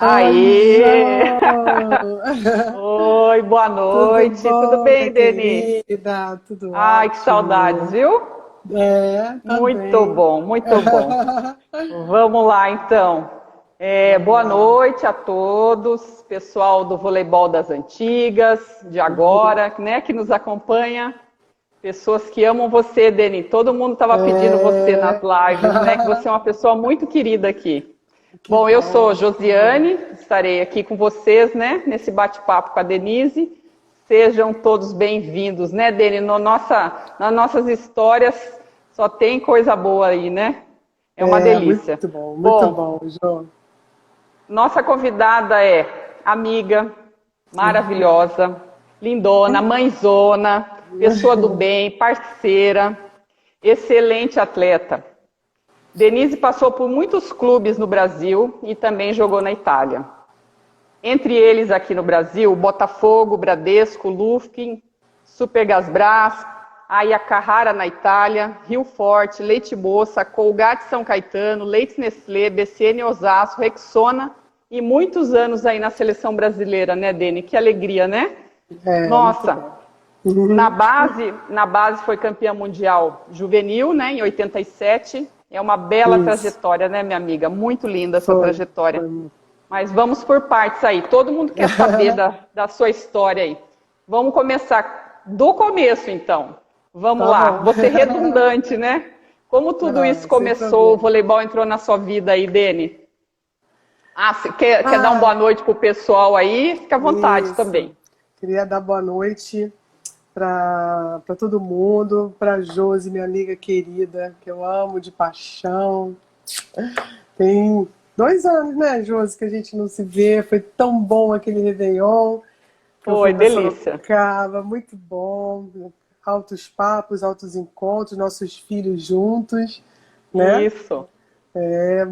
Oi, Aê! João! Oi, boa Tudo noite. Tudo bom, minha bem, Deni? querida? Tudo Ai, que saudades, ótimo. viu? É, Muito também. bom, muito bom. Vamos lá, então. Vamos Boa lá. noite a todos, pessoal do Voleibol das Antigas, de agora, né, que nos acompanha. Pessoas que amam você, Deni. Todo mundo estava pedindo você nas É. lives, né? Que você é uma pessoa muito querida aqui. Que Bom, eu sou bom, que bom. Josiane, estarei aqui com vocês, né, nesse bate-papo com a Denise. Sejam todos bem-vindos, né, Deni? Nas nossas histórias só tem coisa boa aí, né? É uma É, delícia. muito bom, Bom, João. nossa convidada é amiga, maravilhosa, lindona, mãezona, pessoa do bem, parceira, excelente atleta. Denise passou por muitos clubes no Brasil e também jogou na Itália. Entre eles aqui no Brasil, Botafogo, Bradesco, Lufkin, Supergasbras, Aia Carrara na Itália, Rio Forte, Leite Moça, Colgate São Caetano, Leite Nestlé, BCN Osasco, Rexona e muitos anos aí na seleção brasileira, né, Deni? Que alegria, né? É, muito Nossa, bom. na base foi campeã mundial juvenil, né, em 87. É uma bela Isso. trajetória, né, minha amiga? Muito linda essa Foi. trajetória. Foi. Mas vamos por partes aí. Todo mundo quer saber da sua história aí. Vamos começar do começo, então. Vamos Tá lá. bom. Vou ser redundante, né? Como tudo isso Não, sem começou, o problema. voleibol entrou na sua vida aí, Dene? Ah, você quer dar uma boa Ah, noite pro pessoal aí? Fica à vontade isso. também. Queria dar boa noite para todo mundo, para Josi, minha amiga querida, que eu amo de paixão. Tem 2 anos, né, Josi, que a gente não se vê. Foi tão bom aquele Réveillon que eu fui Foi, para delícia. Sorocaba, muito bom. Altos papos, altos encontros, nossos filhos juntos, né? Isso. É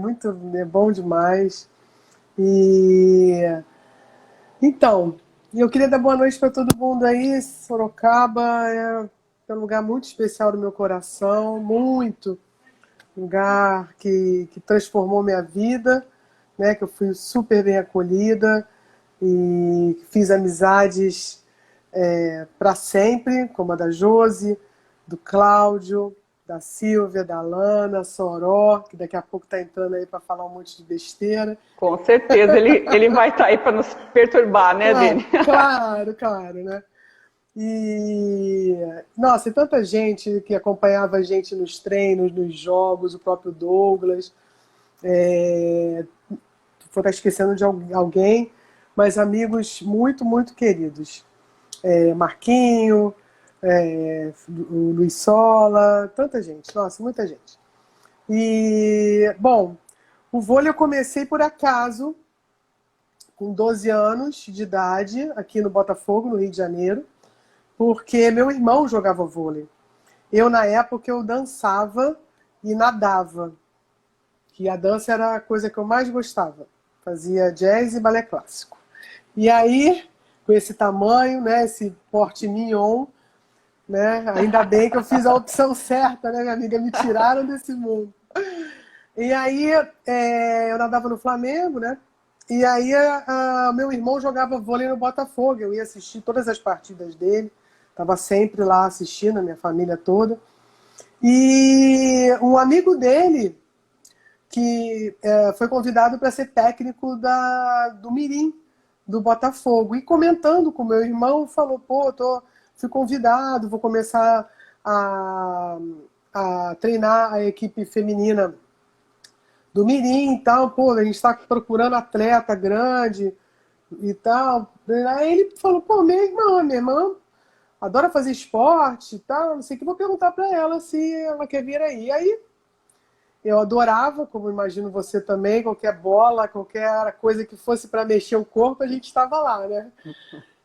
bom demais. E então, eu queria dar boa noite para todo mundo aí. Sorocaba é um lugar muito especial do meu coração, muito lugar que transformou minha vida, né? Que eu fui super bem acolhida e fiz amizades para sempre, como a da Josi, do Cláudio, da Silvia, da Lana, Soró, que daqui a pouco está entrando aí para falar um monte de besteira. Com certeza ele vai estar aí para nos perturbar, né, Claro, Dene? claro, claro, né? E, nossa, e tanta gente que acompanhava a gente nos treinos, nos jogos, o próprio Douglas. Vou estar esquecendo de alguém, mas amigos muito, muito queridos. Marquinho, o Luiz Sola, tanta gente, nossa, muita gente. E, bom, o vôlei eu comecei por acaso, com 12 anos de idade, aqui no Botafogo, no Rio de Janeiro, porque meu irmão jogava vôlei. Eu, na época, eu dançava e nadava, que a dança era a coisa que eu mais gostava. Fazia jazz e balé clássico. E aí, com esse tamanho, né, esse porte mignon, né, ainda bem que eu fiz a opção certa, né, minha amiga? Me tiraram desse mundo. E aí, eu nadava no Flamengo, né? E aí, meu irmão jogava vôlei no Botafogo. Eu ia assistir todas as partidas dele. Estava sempre lá assistindo, a minha família toda. E um amigo dele, que foi convidado para ser técnico do Mirim, do Botafogo. E comentando com meu irmão, falou: pô, fui convidado, vou começar a, a treinar a equipe feminina do Mirim e tal. Pô, a gente está procurando atleta grande e tal. Aí ele falou: pô, minha irmã adora fazer esporte e tal, não sei o que, vou perguntar para ela se ela quer vir aí. Aí eu adorava, como imagino você também, qualquer bola, qualquer coisa que fosse para mexer o corpo, a gente estava lá, né?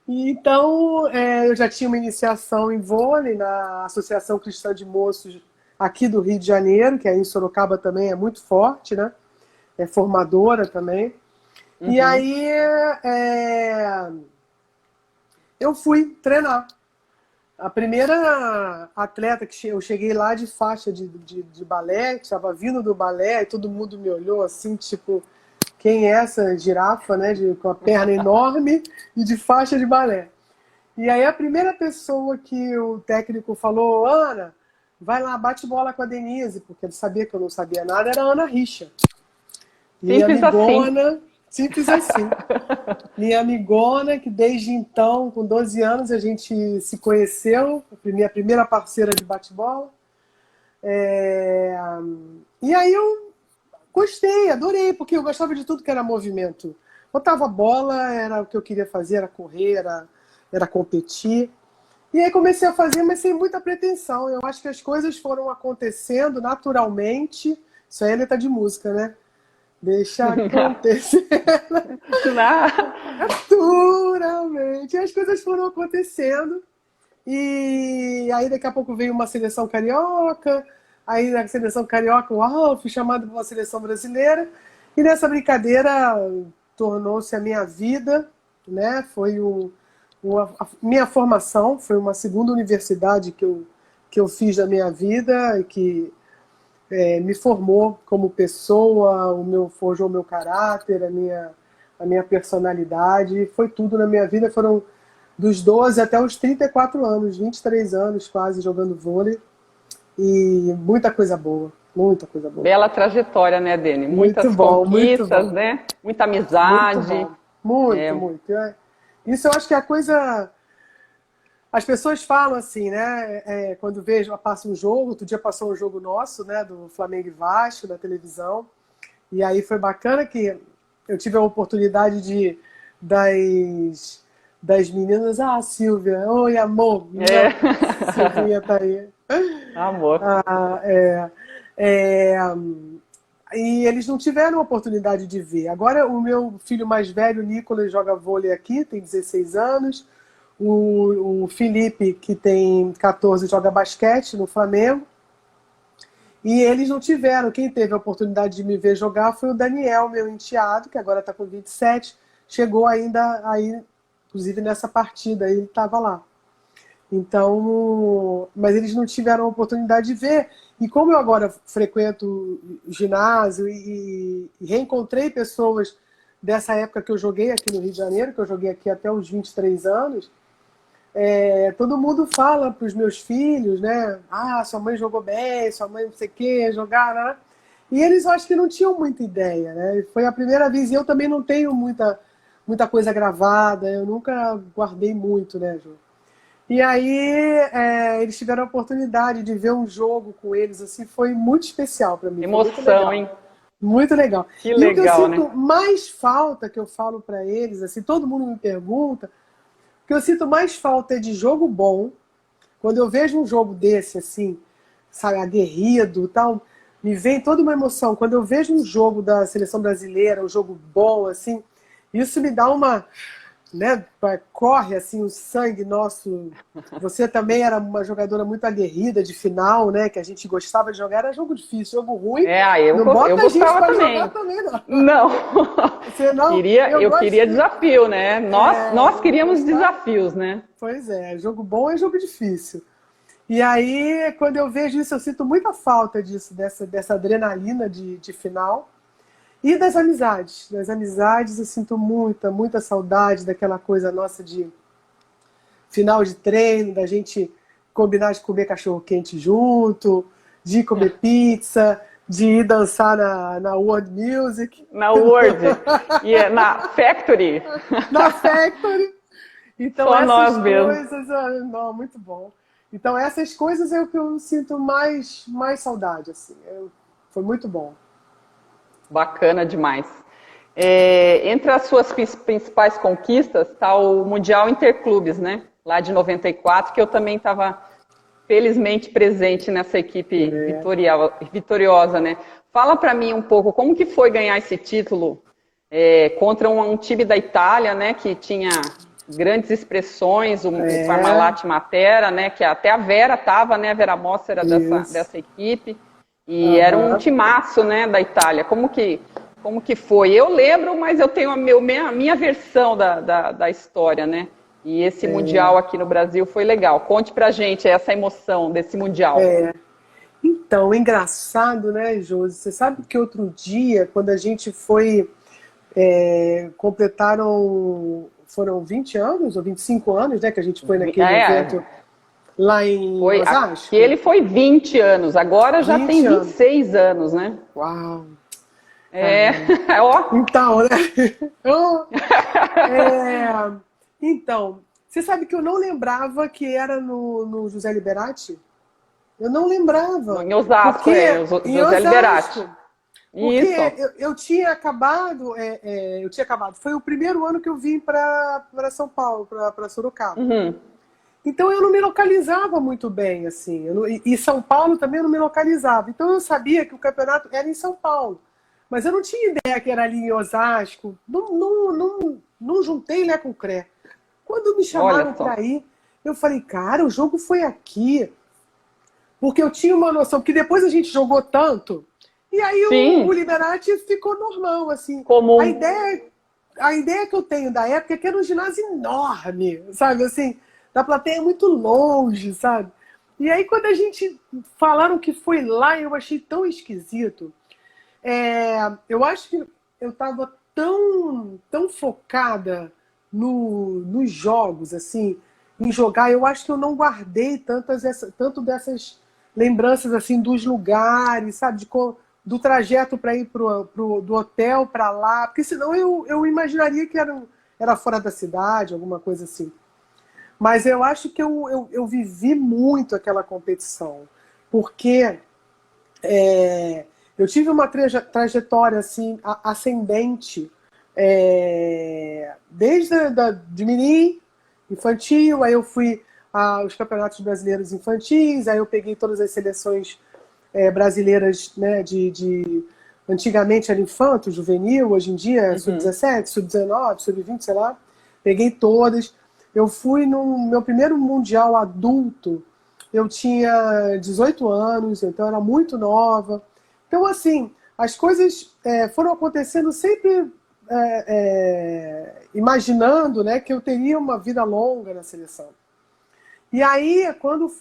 E então, eu já tinha uma iniciação em vôlei na Associação Cristã de Moços aqui do Rio de Janeiro, que aí em Sorocaba também é muito forte, né? É formadora também. E Uhum. aí eu fui treinar. A primeira atleta que eu cheguei lá de faixa de balé, que estava vindo do balé, e todo mundo me olhou assim, tipo, quem é essa girafa, né, com a perna enorme e de faixa de balé. E aí a primeira pessoa que o técnico falou, Ana, vai lá, bate bola com a Denise, porque ele sabia que eu não sabia nada, era a Ana Richa. Minha Simples amigona, assim. simples assim. Minha amigona, que desde então, com 12 anos, a gente se conheceu, minha primeira parceira de bate-bola. É... E aí eu gostei, adorei, porque eu gostava de tudo que era movimento. Botava bola, era o que eu queria fazer, era correr, era competir. E aí comecei a fazer, mas sem muita pretensão. Eu acho que as coisas foram acontecendo naturalmente. Isso aí é letra de música, né? Deixa acontecer naturalmente. E as coisas foram acontecendo. E aí daqui a pouco veio uma seleção carioca. Aí na seleção carioca, uau, fui chamado para uma seleção brasileira. E nessa brincadeira tornou-se a minha vida, né? Foi a minha formação, foi uma segunda universidade que eu fiz na minha vida e que me formou como pessoa, forjou o meu caráter, a minha personalidade, foi tudo na minha vida. Foram dos 12 até os 34 anos, 23 anos quase jogando vôlei, e muita coisa boa, muita coisa boa. Bela trajetória, né, Deni? Muitas Muito bom, conquistas, muito bom. né? Muita amizade. Muito, muito. Isso eu acho que é a coisa... As pessoas falam assim, né? Quando passa um jogo, outro dia passou um jogo nosso, né? Do Flamengo e Vasco, na televisão. E aí foi bacana que eu tive a oportunidade das meninas. Ah, Silvia, oi, amor. Silvinha tá aí. Amor. E eles não tiveram a oportunidade de ver. Agora o meu filho mais velho, Nicolas, joga vôlei aqui, tem 16 anos. O Felipe, que tem 14, joga basquete no Flamengo. E eles não tiveram. Quem teve a oportunidade de me ver jogar foi o Daniel, meu enteado, que agora está com 27. Chegou ainda aí, inclusive nessa partida, ele estava lá. Então, mas eles não tiveram a oportunidade de ver. E como eu agora frequento ginásio e reencontrei pessoas dessa época que eu joguei aqui no Rio de Janeiro, que eu joguei aqui até os 23 anos, todo mundo fala para os meus filhos, né? Ah, sua mãe jogou bem, sua mãe não sei o quê, jogar, né? E eles, eu acho que não tinham muita ideia, né? Foi a primeira vez, e eu também não tenho muita coisa gravada, eu nunca guardei muito, né, Ju? E aí eles tiveram a oportunidade de ver um jogo com eles, assim, foi muito especial para mim. Emoção, hein? Muito legal. Que legal, e o que eu sinto né? mais falta, que eu falo para eles, assim, todo mundo me pergunta, o que eu sinto mais falta é de jogo bom. Quando eu vejo um jogo desse, assim, sabe, aguerrido e tal, me vem toda uma emoção. Quando eu vejo um jogo da seleção brasileira, um jogo bom, assim, isso me dá uma... né, corre assim o sangue nosso. Você também era uma jogadora muito aguerrida de final, né, que a gente gostava de jogar. Era jogo difícil, jogo ruim. Eu gostava também. Não. Eu queria desafio, né? Nós queríamos desafios, né? Pois é, jogo bom é jogo difícil. E aí, quando eu vejo isso, eu sinto muita falta disso, dessa adrenalina de final. E das amizades. Das amizades eu sinto muita saudade daquela coisa nossa de final de treino, da gente combinar de comer cachorro-quente junto, de comer pizza, de ir dançar na World Music. Na World. E na Factory. Na Factory. Então só essas nós coisas, não, muito bom. Então essas coisas é o que eu sinto mais saudade, assim. Foi muito bom. Bacana demais. Entre as suas principais conquistas está o Mundial Interclubes, né? Lá de 94, que eu também estava felizmente presente nessa equipe vitoriosa, né? Fala para mim um pouco como que foi ganhar esse título contra um time da Itália, né? Que tinha grandes expressões, o Parmalat Matera, né? Que até a Vera estava, né? A Vera Mossa era dessa equipe. E era um timaço, né, da Itália. Como que foi? Eu lembro, mas eu tenho a minha versão da história, né? E esse Mundial aqui no Brasil foi legal. Conte pra gente essa emoção desse Mundial. Então, engraçado, né, Josi? Você sabe que outro dia, quando a gente foi foram 20 anos ou 25 anos, né, que a gente foi naquele É, evento lá em foi, Osasco. ele foi 20 anos, agora já 20 tem anos. 26 anos, né? Uau! É, Caramba. ó. Então, né? Oh, é, então, você sabe que eu não lembrava que era no José Liberati? Eu não lembrava. Em Osasco, Porque em José Liberati. Osasco. Porque Isso. eu tinha acabado, foi o primeiro ano que eu vim para São Paulo, para Sorocaba. Uhum. Então eu não me localizava muito bem, assim. E São Paulo também eu não me localizava. Então eu sabia que o campeonato era em São Paulo. Mas eu não tinha ideia que era ali em Osasco. Não juntei Lé com Cré. Quando me chamaram Olha só. para ir, eu falei, cara, o jogo foi aqui. Porque eu tinha uma noção, porque depois a gente jogou tanto, e aí o Sim, Liberati ficou normal, assim. A comum. ideia, a ideia que eu tenho da época é que era um ginásio enorme, sabe, assim, da plateia muito longe, sabe? E aí quando a gente falaram que foi lá, eu achei tão esquisito. Eu acho que eu estava tão focada nos jogos, assim, em jogar. Eu acho que eu não guardei tanto dessas lembranças assim dos lugares, sabe, do trajeto para ir do hotel para lá, porque senão eu imaginaria que era fora da cidade, alguma coisa assim. Mas eu acho que eu vivi muito aquela competição, porque eu tive uma trajetória assim ascendente, desde de menino, infantil, aí eu fui aos campeonatos brasileiros infantis, aí eu peguei todas as seleções brasileiras, né, antigamente era infanto, juvenil, hoje em dia é Uhum. sub-17, sub-19, sub-20, sei lá, peguei todas. Eu fui no meu primeiro mundial adulto, eu tinha 18 anos, então eu era muito nova. Então, assim, as coisas foram acontecendo sempre imaginando, né, que eu teria uma vida longa na seleção. E aí, quando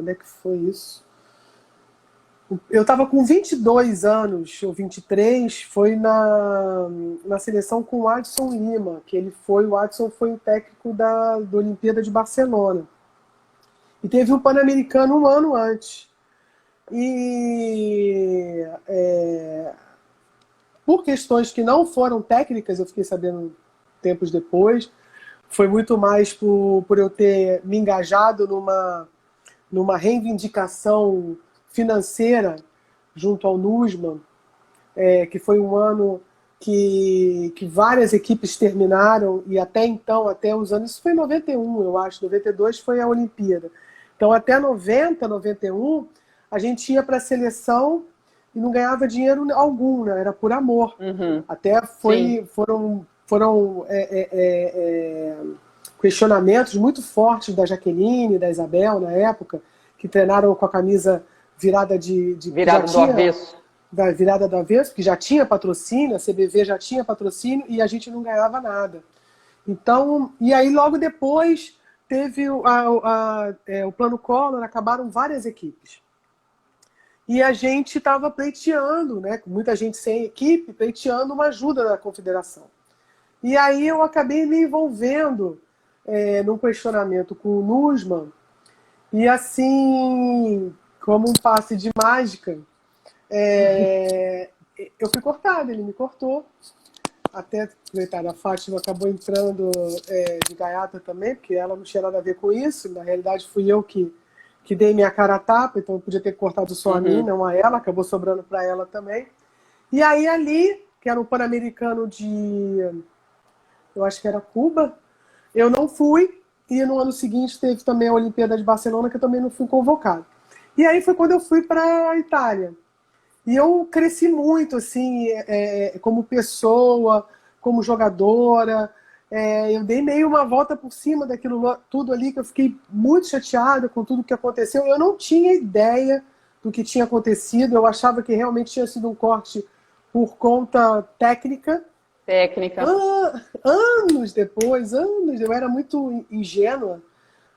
é que foi isso? Eu estava com 22 anos, ou 23, foi na seleção com o Adson Lima, o Adson foi o técnico da Olimpíada de Barcelona. E teve um Pan-Americano um ano antes. E por questões que não foram técnicas, eu fiquei sabendo tempos depois, foi muito mais por eu ter me engajado numa reivindicação financeira junto ao NUSMA, que foi um ano que várias equipes terminaram, e até então, até os anos, isso foi em 91, eu acho, 92 foi a Olimpíada. Então, até 90, 91, a gente ia para a seleção e não ganhava dinheiro algum, né? Era por amor. Uhum. Até Sim. foram questionamentos muito fortes da Jaqueline, da Isabel, na época, que treinaram com a camisa virada que já Virado do tinha avesso. da virada do avesso, que já tinha patrocínio, a CBV já tinha patrocínio e a gente não ganhava nada. Então, e aí logo depois teve o Plano Collor, acabaram várias equipes. E a gente estava pleiteando, né, com muita gente sem equipe, pleiteando uma ajuda da confederação. E aí eu acabei me envolvendo num questionamento com o Nusman, e assim, como um passe de mágica, eu fui cortada, ele me cortou. Até, coitada, a Fátima acabou entrando de gaiata também, porque ela não tinha nada a ver com isso. Na realidade, fui eu que dei minha cara a tapa, então eu podia ter cortado só a mim, não a ela, acabou sobrando para ela também. E aí ali, que era um Pan-Americano eu acho que era Cuba, eu não fui, e no ano seguinte teve também a Olimpíada de Barcelona, que eu também não fui convocado. E aí foi quando eu fui para a Itália. E eu cresci muito, assim, como pessoa, como jogadora. Eu dei meio uma volta por cima daquilo tudo ali, que eu fiquei muito chateada com tudo que aconteceu. Eu não tinha ideia do que tinha acontecido. Eu achava que realmente tinha sido um corte por conta técnica. Técnica. Anos depois, eu era muito ingênua.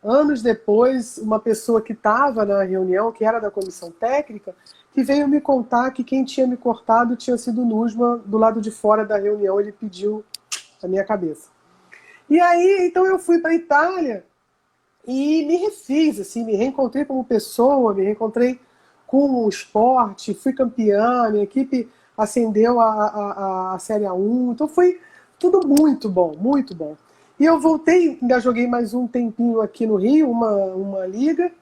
Anos depois, uma pessoa que estava na reunião, que era da comissão técnica, que veio me contar que quem tinha me cortado tinha sido o Nusma, do lado de fora da reunião, ele pediu a minha cabeça. E aí, então eu fui para a Itália e me refiz, assim, me reencontrei como pessoa, me reencontrei com o esporte, fui campeã, minha equipe ascendeu a Série A1, então foi tudo muito bom, muito bom. E eu voltei, ainda joguei mais um tempinho aqui no Rio, uma liga,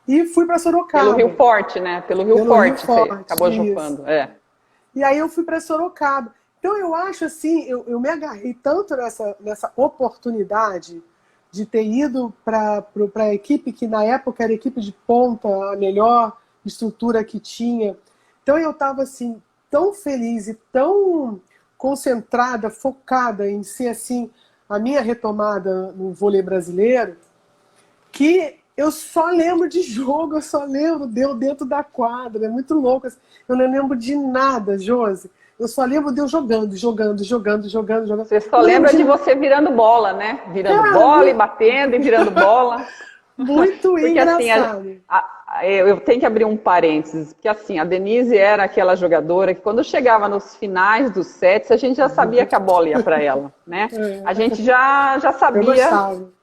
e fui para Sorocaba. Pelo Rio Forte, né? Pelo Rio Forte, você acabou jogando. É. E aí eu fui para Sorocaba. Então eu acho assim, eu me agarrei tanto nessa oportunidade de ter ido para a equipe que na época era a equipe de ponta, a melhor estrutura que tinha. Então eu estava assim, tão feliz e tão concentrada, focada em ser assim, a minha retomada no vôlei brasileiro, que eu só lembro de jogo, eu só lembro de eu dentro da quadra, é muito louco. Eu não lembro de nada, Josi. Eu só lembro de eu jogando. Você só lembra de você virando bola, né? Virando bola e batendo e virando bola. Muito porque, engraçado. Assim, eu tenho que abrir um parênteses, porque assim, a Denise era aquela jogadora que quando chegava nos finais dos sets, a gente já sabia que a bola ia para ela, né? A gente já sabia. Eu gostava.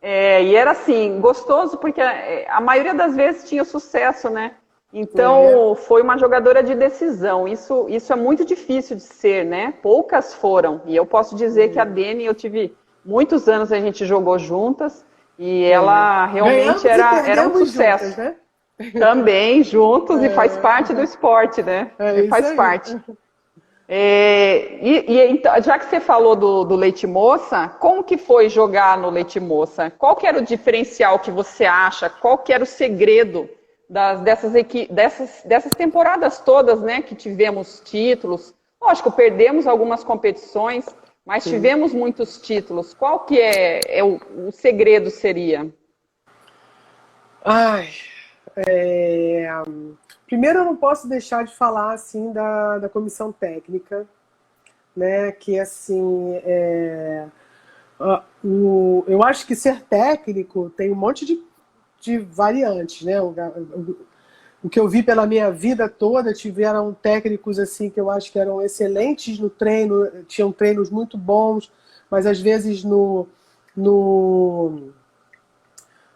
E era assim, gostoso, porque a maioria das vezes tinha sucesso, né? Então, foi uma jogadora de decisão. Isso é muito difícil de ser, né? Poucas foram. E eu posso dizer que a Deni, eu tive muitos anos, a gente jogou juntas, e ela realmente era um sucesso. Juntas, né? Também juntos, e faz parte do esporte, né? Faz parte. Então, já que você falou do Leite Moça, como que foi jogar no Leite Moça? Qual que era o diferencial que você acha? Qual que era o segredo dessas temporadas todas, né, que tivemos títulos? Lógico, perdemos algumas competições, mas tivemos muitos títulos. Qual que o segredo seria? Primeiro, eu não posso deixar de falar assim da comissão técnica, né? Que assim, eu acho que ser técnico tem um monte de variantes, né? O que eu vi pela minha vida toda, tiveram técnicos assim que eu acho que eram excelentes no treino, tinham treinos muito bons, mas às vezes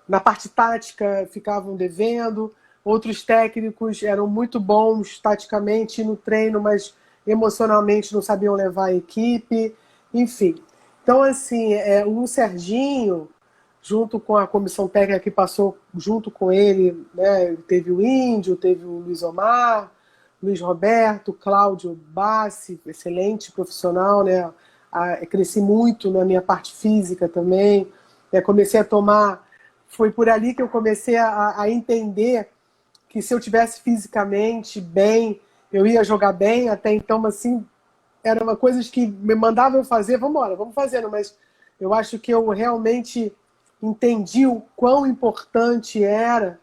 na parte tática ficavam devendo. Outros técnicos eram muito bons taticamente no treino, mas emocionalmente não sabiam levar a equipe. Enfim. Então, assim, o Serginho, junto com a comissão técnica que passou junto com ele, né, teve o Índio, teve o Luiz Omar, Luiz Roberto, Cláudio Bassi, excelente profissional, né? Cresci muito na minha parte física também. Comecei a tomar... Foi por ali que eu comecei a entender que se eu tivesse fisicamente bem, eu ia jogar bem. Até então, assim, eram uma coisas que me mandavam eu fazer. Vamos fazendo. Mas eu acho que eu realmente entendi o quão importante era.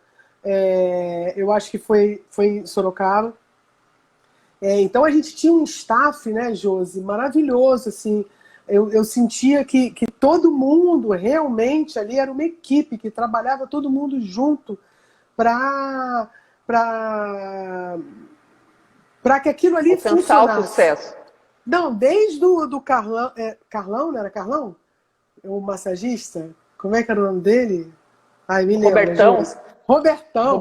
Eu acho que foi em Sorocaba. Então a gente tinha um staff, né, Josi, maravilhoso, assim. Eu sentia que todo mundo realmente ali era uma equipe, que trabalhava todo mundo junto para que aquilo ali funcionasse. Alcançar o sucesso. Não, desde do Carlão, Carlão, não era Carlão? O massagista? Como é que era o nome dele? Ai, me lembro. Robertão.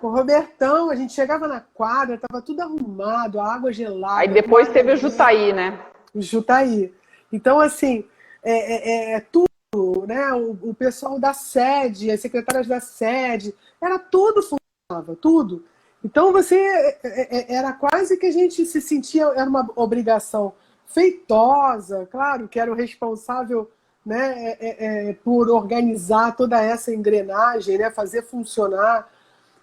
O Robertão, a gente chegava na quadra, tava tudo arrumado, a água gelada. Aí depois teve o Jutaí, né? O Jutaí. Então, assim, tudo, né? O pessoal da sede, as secretárias da sede, tudo funcionava, tudo. Então, era quase que a gente se sentia, era uma obrigação feitosa, claro, que era o responsável, né, por organizar toda essa engrenagem, né, fazer funcionar.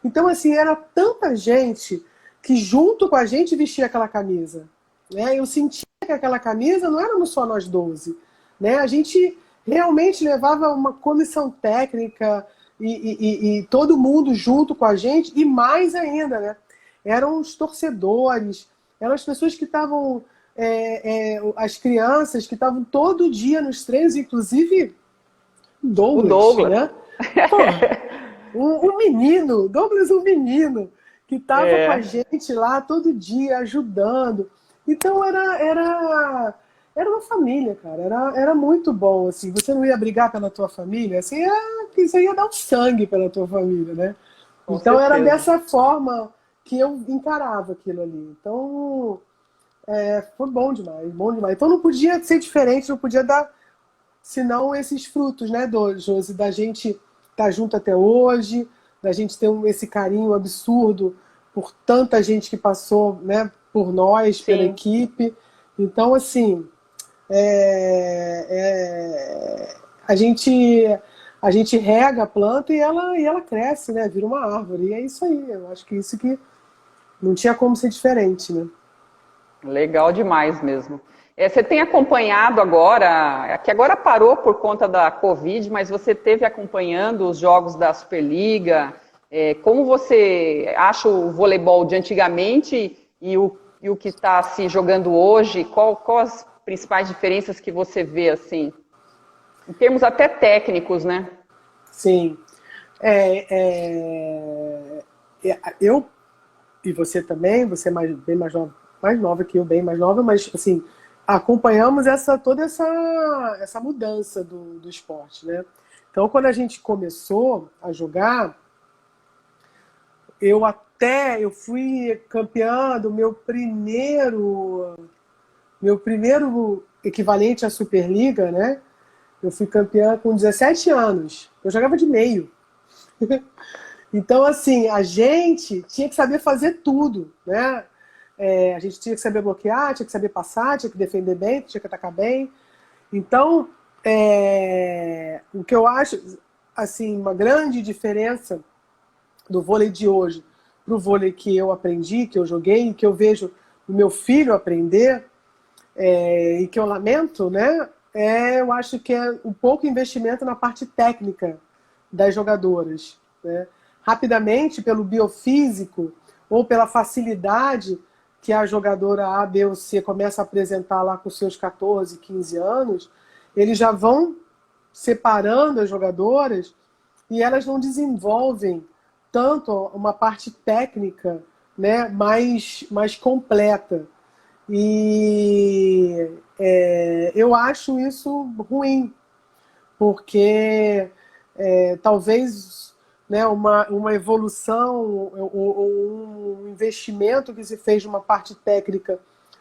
Então, assim, era tanta gente que junto com a gente vestia aquela camisa. Né? Eu sentia que aquela camisa não éramos só nós 12. Né? A gente realmente levava uma comissão técnica e todo mundo junto com a gente, e mais ainda, né? Eram os torcedores, eram as pessoas que estavam, as crianças que estavam todo dia nos treinos, inclusive Douglas. Né? Pô, um menino, Douglas um menino, que estava com a gente lá todo dia, ajudando. Então era uma família, cara. Era muito bom, assim. Você não ia brigar pela tua família, assim, você ia dar um sangue pela tua família, né? Com Então era certeza. dessa forma que eu encarava aquilo ali. Então foi bom demais, bom demais. Então não podia ser diferente, não podia dar, senão esses frutos, né, Josi, da gente estar junto até hoje, da gente ter esse carinho absurdo por tanta gente que passou, né, por nós, pela Sim. equipe. Então, assim, a gente rega a planta e ela cresce, né? Vira uma árvore. E é isso aí. Eu acho que isso que não tinha como ser diferente, né? Legal demais mesmo. Você tem acompanhado agora, que agora parou por conta da Covid, mas você teve acompanhando os jogos da Superliga. Como você acha o voleibol de antigamente e o que está se jogando hoje? Qual as principais diferenças que você vê, assim, em termos até técnicos, né? Sim. Eu e você também, você é bem mais nova que eu, bem mais nova, mas assim, acompanhamos toda essa mudança do esporte, né? Então, quando a gente começou a jogar, eu fui campeã do meu primeiro equivalente à Superliga, né? Eu fui campeã com 17 anos. Eu jogava de meio. Então, assim, a gente tinha que saber fazer tudo, né? A gente tinha que saber bloquear, tinha que saber passar, tinha que defender bem, tinha que atacar bem. Então, o que eu acho, assim, uma grande diferença do vôlei de hoje para o vôlei que eu aprendi, que eu joguei, que eu vejo o meu filho aprender, e que eu lamento, né? Eu acho que é um pouco investimento na parte técnica das jogadoras, né? Rapidamente, pelo biofísico ou pela facilidade que a jogadora A, B ou C começa a apresentar lá com seus 14, 15 anos, eles já vão separando as jogadoras e elas não desenvolvem tanto uma parte técnica, né, mais completa. E eu acho isso ruim, porque talvez, né, uma evolução ou um investimento que se fez de uma parte técnica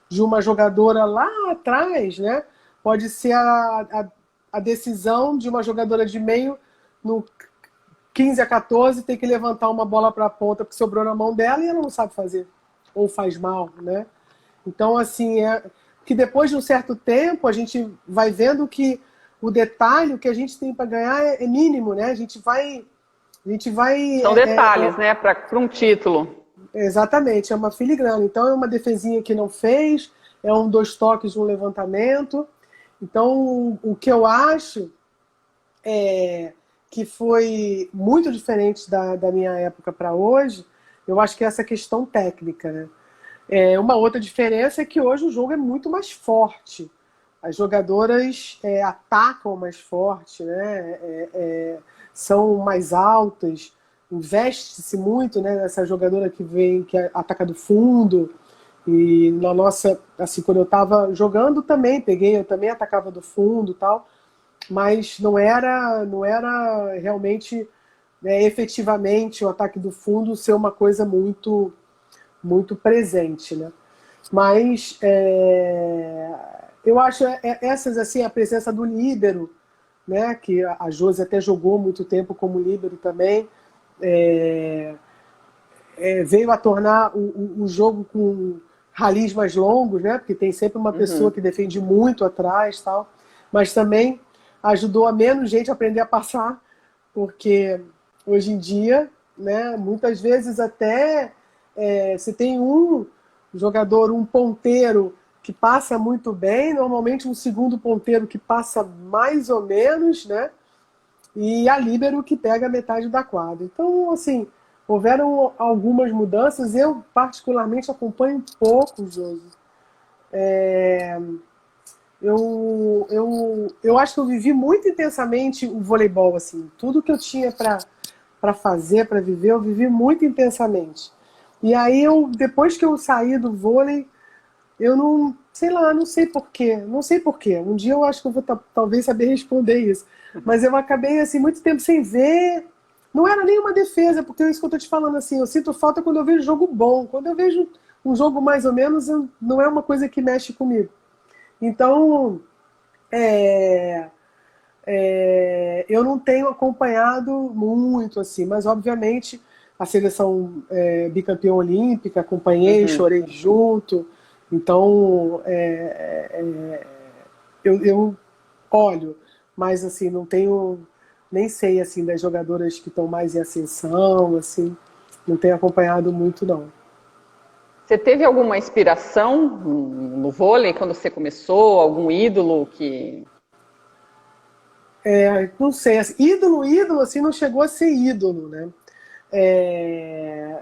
de uma jogadora lá atrás, né, pode ser a decisão de uma jogadora de meio no 15 a 14 ter que levantar uma bola para a ponta que sobrou na mão dela e ela não sabe fazer, ou faz mal, né? Então, assim, que depois de um certo tempo a gente vai vendo que o detalhe, o que a gente tem para ganhar é mínimo, né? A gente vai São detalhes, né, para um título. exatamente, é uma filigrana. Então é uma defesinha que não fez, é um 2 toques de um levantamento. Então o que eu acho que foi muito diferente da minha época para hoje, eu acho que é essa questão técnica, né? Uma outra diferença é que hoje o jogo é muito mais forte. As jogadoras atacam mais forte, né? São mais altas, investe-se muito, né, nessa jogadora que ataca do fundo. E na nossa, assim, quando eu estava jogando também, eu também atacava do fundo e tal, mas não era realmente, né, efetivamente o ataque do fundo ser uma coisa muito muito presente, né? Mas eu acho essas assim, a presença do líbero, né? Que a Josi até jogou muito tempo como líbero também, veio a tornar o jogo com ralis mais longos, né? Porque tem sempre uma pessoa que defende muito atrás, tal. Mas também ajudou a menos gente a aprender a passar, porque hoje em dia, né? Muitas vezes até você tem um jogador, um ponteiro que passa muito bem, normalmente um segundo ponteiro que passa mais ou menos, né? E a líbero que pega metade da quadra. Então, assim, houveram algumas mudanças. Eu, particularmente, acompanho pouco, Josi. Eu acho que eu vivi muito intensamente o voleibol, assim. Tudo que eu tinha para fazer, para viver, eu vivi muito intensamente. E aí, depois que eu saí do vôlei, eu não, sei lá, não sei por quê, não sei por quê. Um dia eu acho que eu vou talvez saber responder isso. Mas eu acabei, assim, muito tempo sem ver. Não era nenhuma defesa, porque é isso que eu tô te falando, assim, eu sinto falta quando eu vejo jogo bom. Quando eu vejo um jogo mais ou menos, não é uma coisa que mexe comigo. Então, é, eu não tenho acompanhado muito, assim, mas obviamente a seleção bicampeã olímpica, acompanhei, Uhum. chorei junto. Então, eu olho, mas assim, não tenho, nem sei assim das jogadoras que estão mais em ascensão, assim, não tenho acompanhado muito não. Você teve alguma inspiração no vôlei quando você começou? Algum ídolo que... Não sei, assim, ídolo assim não chegou a ser ídolo, né?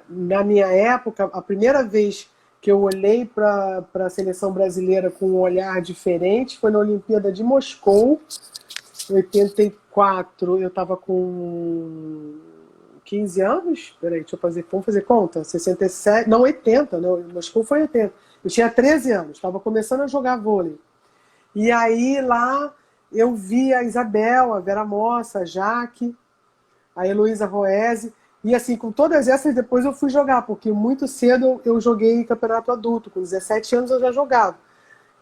Na minha época, a primeira vez que eu olhei para a seleção brasileira com um olhar diferente foi na Olimpíada de Moscou, em 84. Eu estava com 15 anos. Peraí, deixa eu fazer. Vamos fazer conta? 67. Não, 80. Não, Moscou foi 80. Eu tinha 13 anos, estava começando a jogar vôlei. E aí lá eu vi a Isabel, a Vera Mossa, a Jaque, a Heloísa Roese. E assim, com todas essas, depois eu fui jogar, porque muito cedo eu joguei campeonato adulto. Com 17 anos eu já jogava.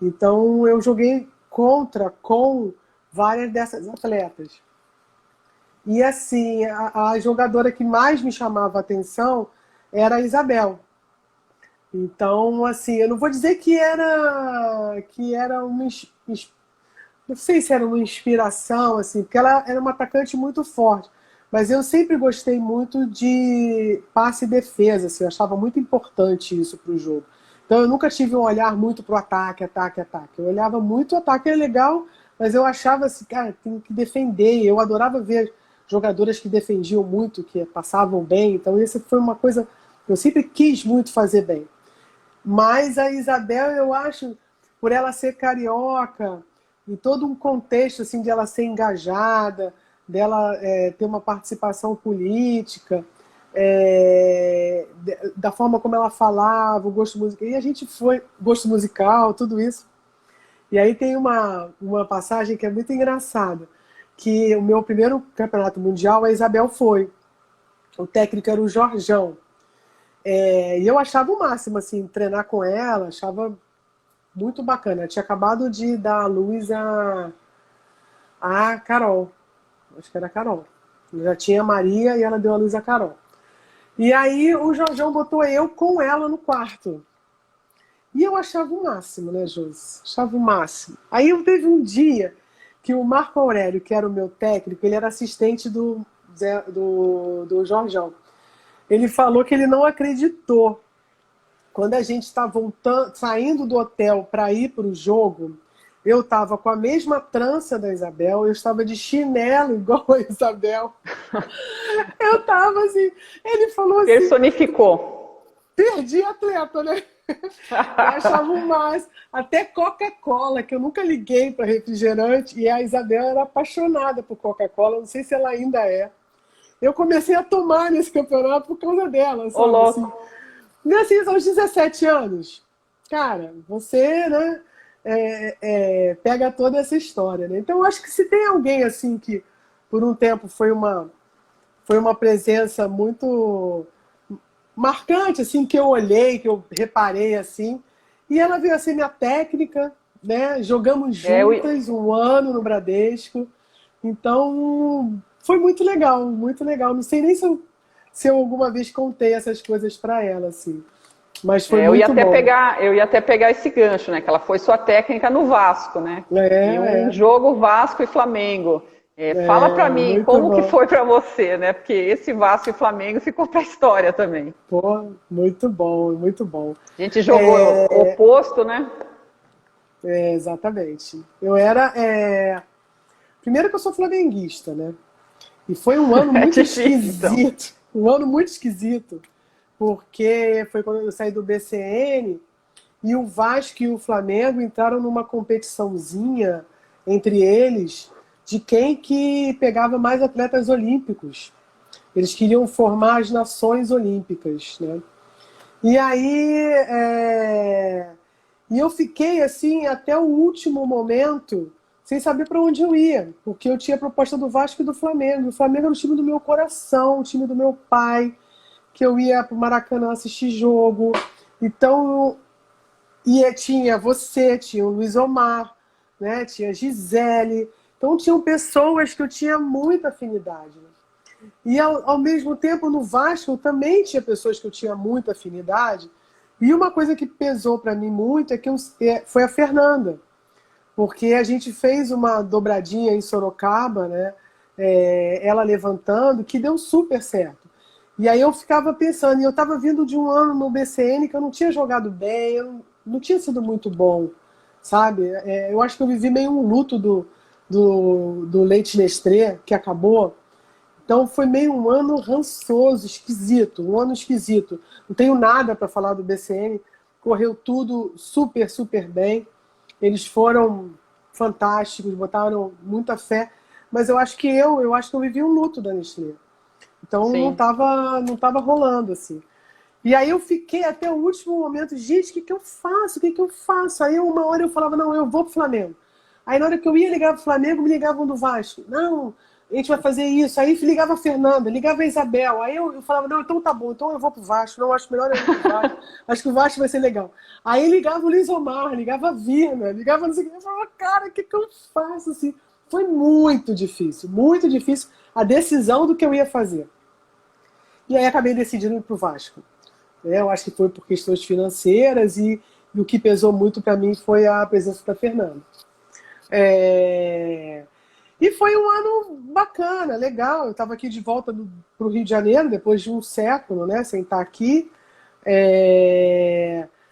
Então eu joguei com várias dessas atletas. E assim, a jogadora que mais me chamava a atenção era a Isabel. Então, assim, eu não vou dizer que era não sei se era uma inspiração, assim, porque ela era uma atacante muito forte. Mas eu sempre gostei muito de passe e defesa, assim, eu achava muito importante isso para o jogo. Então eu nunca tive um olhar muito para o ataque, ataque, ataque. Eu olhava muito o ataque, é legal, mas eu achava assim, cara, tem que defender. Eu adorava ver jogadoras que defendiam muito, que passavam bem. Então isso foi uma coisa que eu sempre quis muito fazer bem. Mas a Isabel, eu acho, por ela ser carioca, em todo um contexto assim de ela ser engajada, dela ter uma participação política, da forma como ela falava, o gosto musical, e a gente foi, gosto musical, tudo isso. E aí tem uma passagem que é muito engraçada, que o meu primeiro campeonato mundial, a Isabel foi. O técnico era o Jorjão. E eu achava o máximo, assim, treinar com ela, achava muito bacana. Eu tinha acabado de dar à luz a Carol. Acho que era a Carol. Eu já tinha a Maria e ela deu à luz a Carol. E aí o Jorjão botou eu com ela no quarto. E eu achava o máximo, né, Josi? Achava o máximo. Aí eu teve um dia que o Marco Aurélio, que era o meu técnico, ele era assistente do Jorjão. Ele falou que ele não acreditou. Quando a gente estava saindo do hotel para ir para o jogo, eu estava com a mesma trança da Isabel, eu estava de chinelo igual a Isabel. Eu estava assim, ele falou assim, Personificou. perdi a atleta, né? Eu achava o máximo. Até Coca-Cola, que eu nunca liguei para refrigerante, e a Isabel era apaixonada por Coca-Cola, não sei se ela ainda é. Eu comecei a tomar nesse campeonato por causa dela, Ô, sabe? Assim, louco. e assim, aos 17 anos, cara, você, né, pega toda essa história, né? Então, eu acho que se tem alguém, assim, que por um tempo foi uma presença muito marcante, assim, que eu olhei, que eu reparei, assim, e ela veio a ser minha técnica, né? Jogamos juntas um ano no Bradesco, então foi muito legal, muito legal. Não sei nem se eu alguma vez contei essas coisas para ela, assim. Mas foi Eu ia muito até bom. pegar esse gancho, né? Que ela foi sua técnica no Vasco, né? E um É, jogo Vasco e Flamengo. Fala pra mim muito como que bom. foi pra você, né? Porque esse Vasco e Flamengo ficou pra história também. Pô, muito bom, muito bom. A gente jogou oposto, né? Exatamente. Eu era. Primeiro que eu sou flamenguista, né? E foi um ano É muito difícil, então. esquisito. Um ano muito esquisito. Porque foi quando eu saí do BCN e o Vasco e o Flamengo entraram numa competiçãozinha entre eles de quem que pegava mais atletas olímpicos. Eles queriam formar as nações olímpicas, né? E aí, e eu fiquei assim até o último momento sem saber para onde eu ia, porque eu tinha a proposta do Vasco e do Flamengo. O Flamengo era o time do meu coração, o time do meu pai, que eu ia para o Maracanã assistir jogo. Então, tinha você, tinha o Luiz Omar, né? Tinha a Gisele. Então, tinham pessoas que eu tinha muita afinidade. Né? E, ao mesmo tempo, no Vasco, eu também tinha pessoas que eu tinha muita afinidade. E uma coisa que pesou para mim muito foi a Fernanda. Porque a gente fez uma dobradinha em Sorocaba, né? Ela levantando, que deu super certo. E aí eu ficava pensando, e eu estava vindo de um ano no BCN que eu não tinha jogado bem, eu não tinha sido muito bom, sabe? Eu acho que eu vivi meio um luto do Leite Nestlé, que acabou. Então foi meio um ano rançoso, esquisito, um ano esquisito. Não tenho nada para falar do BCN, correu tudo super, super bem. Eles foram fantásticos, botaram muita fé, mas eu acho que eu vivi um luto da Nestlé. Então não tava rolando assim. E aí eu fiquei até o último momento, gente, o que eu faço? O que eu faço? Aí uma hora eu falava, não, eu vou pro Flamengo. Aí na hora que eu ia ligar pro Flamengo, me ligavam do Vasco. Não, a gente vai fazer isso. Aí ligava a Fernanda, ligava a Isabel. Aí eu falava, não, então tá bom, então eu vou pro Vasco. Não, acho melhor eu ir pro Vasco. Acho que o Vasco vai ser legal. Aí ligava o Luiz Omar, ligava a Virna, ligava não sei o que. Eu falava, cara, o que eu faço? Assim, foi muito difícil a decisão do que eu ia fazer. E aí acabei decidindo ir pro Vasco. Eu acho que foi por questões financeiras e o que pesou muito para mim foi a presença da Fernanda. E foi um ano bacana, legal. Eu estava aqui de volta para o Rio de Janeiro, depois de um século, né, sem estar aqui.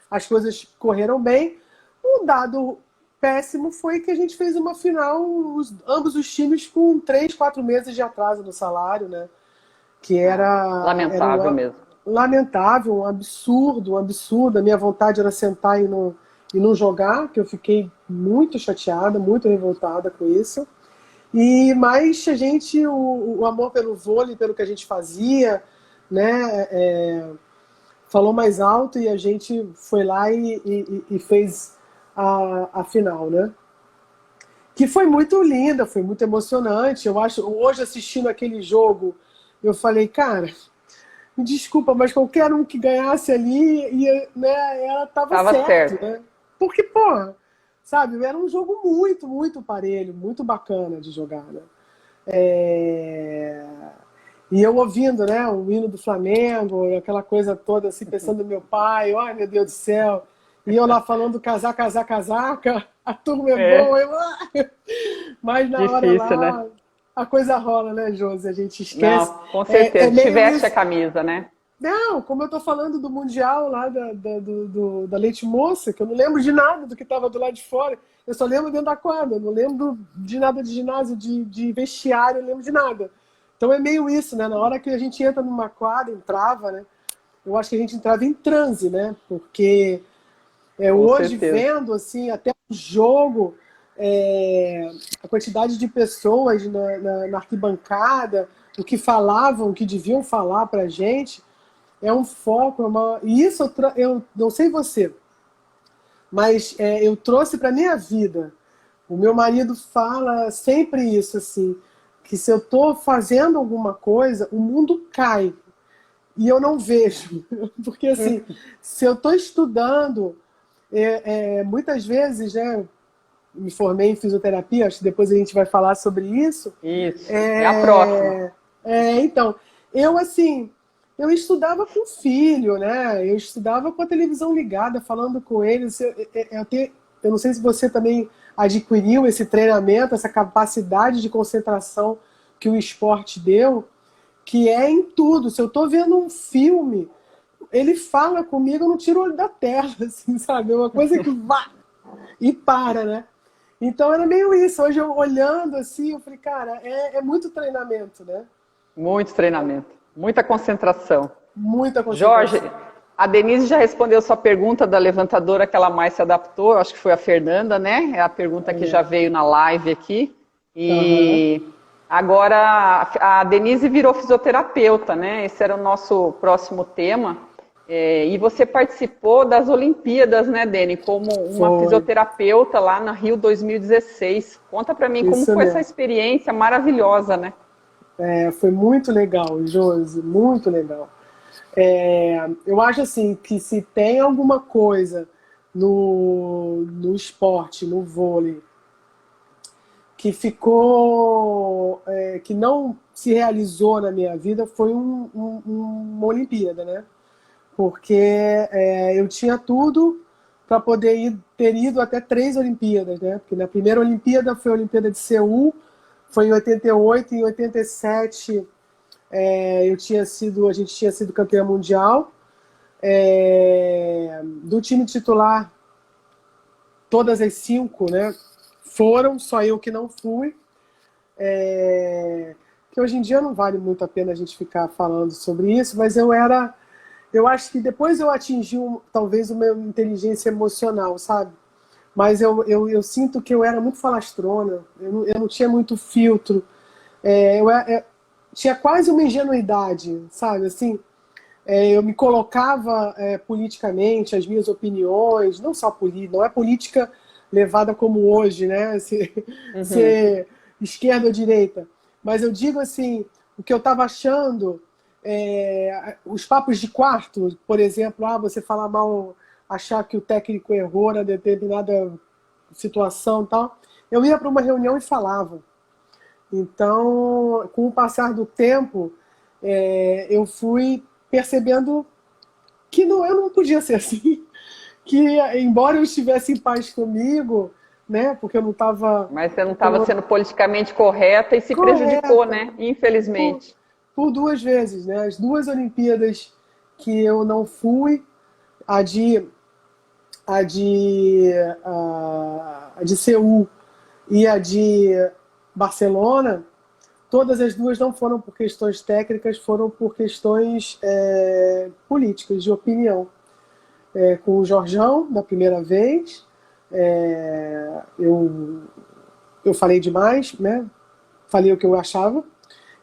As coisas correram bem. Um dado péssimo foi que a gente fez uma final, ambos os times com 3, 4 meses de atraso no salário, né? Que lamentável mesmo. Lamentável, um absurdo. A minha vontade era sentar e não jogar, que eu fiquei muito chateada, muito revoltada com isso. Mas a gente, o amor pelo vôlei, pelo que a gente fazia, né, falou mais alto e a gente foi lá e fez a final, né? Que foi muito linda, foi muito emocionante. Eu acho, hoje assistindo aquele jogo, eu falei, cara, me desculpa, mas qualquer um que ganhasse ali, né, ela tava certo, né? Porque, pô, sabe, era um jogo muito, muito parelho, muito bacana de jogar, né? E eu ouvindo, né, o hino do Flamengo, aquela coisa toda, assim, pensando no meu pai, ai meu Deus do céu, e eu lá falando casaca, a turma é boa, mas na difícil, hora lá, né? a coisa rola, né, Josi? A gente esquece. Não, com certeza, te veste a camisa, né? Não, como eu tô falando do Mundial lá da Leite Moça, que eu não lembro de nada do que estava do lado de fora, eu só lembro dentro da quadra, eu não lembro de nada de ginásio, de vestiário, eu não lembro de nada. Então é meio isso, né? Na hora que a gente entra numa quadra, entrava, né? Eu acho que a gente entrava em transe, né? Porque hoje, vendo assim, até o jogo, a quantidade de pessoas na arquibancada, o que falavam, o que deviam falar pra gente, é um foco, e isso eu não sei você, mas eu trouxe para minha vida. O meu marido fala sempre isso, assim, que se eu estou fazendo alguma coisa, o mundo cai e eu não vejo. Porque, assim, se eu estou estudando, muitas vezes, né, me formei em fisioterapia, acho que depois a gente vai falar sobre isso. Isso, é a próxima. Então, eu estudava com o filho, né? Eu estudava com a televisão ligada, falando com eles. Eu não sei se você também adquiriu esse treinamento, essa capacidade de concentração que o esporte deu, que é em tudo. Se eu estou vendo um filme, ele fala comigo, eu não tiro o olho da terra, assim, sabe? É uma coisa que vá e para, né? Então era meio isso. Hoje eu olhando assim, eu falei, cara, é muito treinamento, né? Muito treinamento, muita concentração. Muita concentração. Jorge, a Denise já respondeu sua pergunta da levantadora que ela mais se adaptou, acho que foi a Fernanda, né? É a pergunta que já veio na live aqui. E agora a Denise virou fisioterapeuta, né? Esse era o nosso próximo tema. E você participou das Olimpíadas, né, Deni, como uma Foi, fisioterapeuta lá na Rio 2016. Conta para mim como isso foi essa mesmo. experiência maravilhosa, né? Foi muito legal, Josi, muito legal. Eu acho assim que se tem alguma coisa no esporte, no vôlei, que ficou, que não se realizou na minha vida foi uma Olimpíada, né? Porque eu tinha tudo para poder ter ido até 3 Olimpíadas, né? Porque na primeira Olimpíada foi a Olimpíada de Seul, foi em 88, em 87 a gente tinha sido campeã mundial. Do time titular, todas as 5, né, foram, só eu que não fui. Que hoje em dia não vale muito a pena a gente ficar falando sobre isso, mas eu acho que depois eu atingi talvez uma inteligência emocional, sabe? Mas eu sinto que eu era muito falastrona, eu não tinha muito filtro, tinha quase uma ingenuidade, sabe? Assim, eu me colocava politicamente, as minhas opiniões, não só política, não é política levada como hoje, né? Uhum. Ser esquerda ou direita. Mas eu digo assim, o que eu estava achando, os papos de quarto, por exemplo, você falar mal, achar que o técnico errou na determinada situação e tal, eu ia para uma reunião e falava. Então, com o passar do tempo, eu fui percebendo que eu não podia ser assim. Que, embora eu estivesse em paz comigo, né, porque eu não estava Mas você não estava sendo politicamente correta e se prejudicou, correta né? por, Infelizmente. por 2 vezes, né? As 2 Olimpíadas que eu não fui, a de, a de, a de Seul e a de Barcelona, todas as duas não foram por questões técnicas, foram por questões políticas, de opinião. Com o Jorjão, da primeira vez, eu falei demais, né? Falei o que eu achava.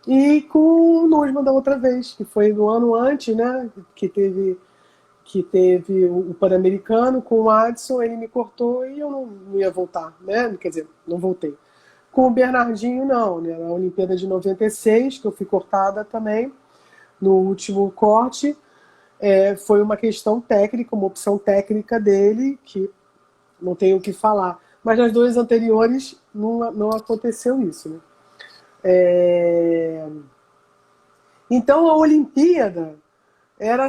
E com o Nusman da outra vez, que foi no ano antes, né? Que teve o Pan-Americano com o Adson, ele me cortou e eu não ia voltar, né? Quer dizer, não voltei. Com o Bernardinho, não, né? Na Olimpíada de 96, que eu fui cortada também, no último corte, foi uma questão técnica, uma opção técnica dele, que não tenho o que falar. Mas nas 2 anteriores não aconteceu isso, né? Então a Olimpíada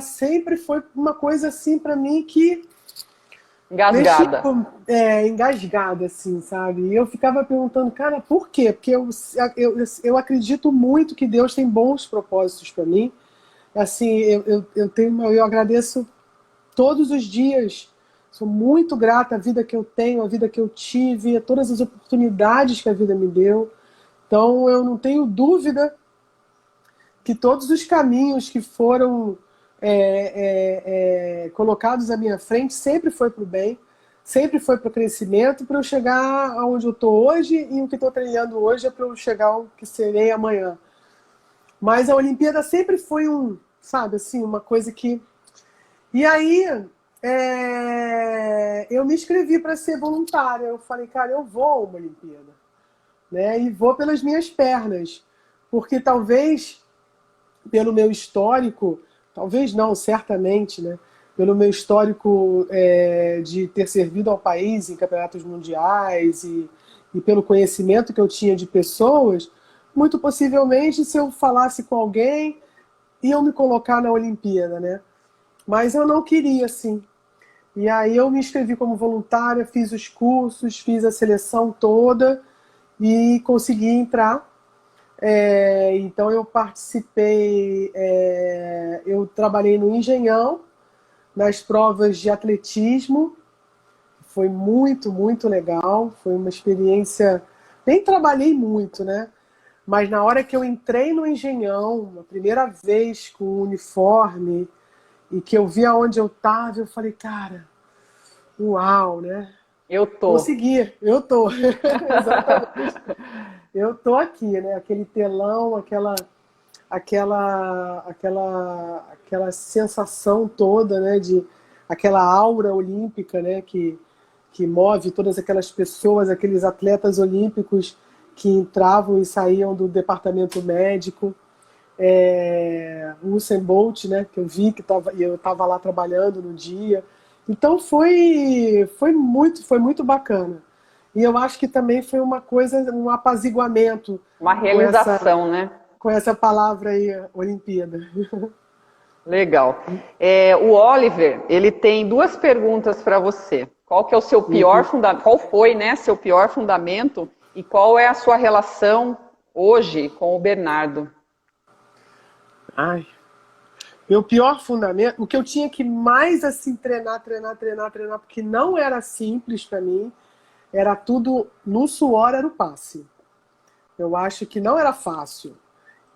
sempre foi uma coisa assim para mim que mexia Engasgada. engasgada, assim, sabe? E eu ficava perguntando, cara, por quê? Porque eu acredito muito que Deus tem bons propósitos para mim. Assim, eu agradeço todos os dias. Sou muito grata à vida que eu tenho, à vida que eu tive, a todas as oportunidades que a vida me deu. Então, eu não tenho dúvida que todos os caminhos que foram colocados à minha frente sempre foi para o bem, sempre foi para o crescimento, para eu chegar aonde eu estou hoje, e o que estou treinando hoje é para eu chegar ao que serei amanhã. Mas a Olimpíada sempre foi sabe, assim, uma coisa que... E aí, eu me inscrevi para ser voluntária. Eu falei, cara, eu vou a uma Olimpíada, né? E vou pelas minhas pernas, porque talvez pelo meu histórico, talvez não, certamente, né? Pelo meu histórico de ter servido ao país em campeonatos mundiais e pelo conhecimento que eu tinha de pessoas, muito possivelmente, se eu falasse com alguém, iam me colocar na Olimpíada, né? Mas eu não queria, assim. E aí eu me inscrevi como voluntária, fiz os cursos, fiz a seleção toda e consegui entrar. Então eu participei, eu trabalhei no Engenhão, nas provas de atletismo, foi muito, muito legal, foi uma experiência, nem trabalhei muito, né? Mas na hora que eu entrei no Engenhão, a primeira vez com o uniforme, e que eu vi aonde eu estava, eu falei, cara, uau, né? Eu tô. Consegui, eu tô. Exatamente. Eu tô aqui, né? Aquele telão, aquela aquela sensação toda, né, de aquela aura olímpica, né, que move todas aquelas pessoas, aqueles atletas olímpicos que entravam e saíam do departamento médico. O Usain Bolt, né, que eu vi que eu estava lá trabalhando no dia. Então foi muito bacana. E eu acho que também foi uma coisa, um apaziguamento Uma com realização, né? com essa palavra aí, Olimpíada. Legal. O Oliver, ele tem duas perguntas para você. Qual que é o seu pior fundamento? Qual foi, né, seu pior fundamento? E qual é a sua relação hoje com o Bernardo? Ai, meu pior fundamento, o que eu tinha que mais assim treinar, porque não era simples para mim, era tudo no suor, era o passe. Eu acho que não era fácil,